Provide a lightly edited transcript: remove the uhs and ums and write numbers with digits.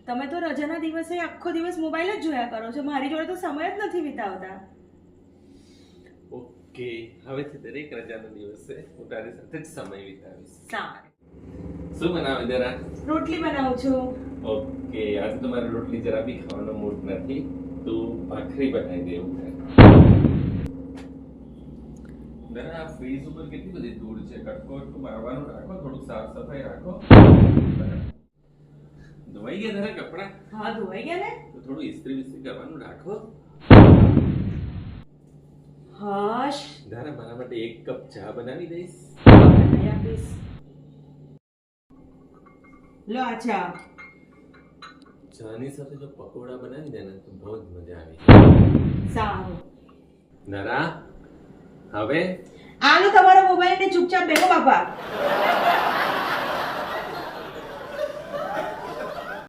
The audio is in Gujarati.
તમે તો રજાના દિવસે આખો દિવસ મોબાઈલ જ જોયા કરો છો, મારી જોડે તો સમય જ નથી વિતાવતા. ઓકે, હવેથી દરેક રજાના દિવસે હું તારી સાથે જ સમય વિતાવીશ. સારું. શું બનાવે જરા? રોટલી બનાવું છું. ઓકે, આજે તો મારી રોટલી જરા બી ખાવાનો મૂડ નથી, તું ભાખરી બનાવી દે એવું થાય. જરા ફ્રીજ ઉપર કેટલી બધી ધૂળ છે, કટકો મારવાનું રાખો, થોડું સાફ સફાઈ રાખો. ધોવાઈ ગયા તારા કપડા? હા, ધોવાઈ ગયા ને. તો થોડું ઇસ્ત્રી વિસ્ત્રી કરવાનું રાખો. હશ. જરા મારા માટે એક કપ ચા બનાવી દઈશ? બનાવી આપીશ. લો આ ચા. ચાની સાથે જો પકોડા બનાવી દે ને તો બહુ જ મજા આવી. સારું. નરા, હવે આલો તમારો મોબાઈલ ને ચૂપચાપ બેઠો બાપા.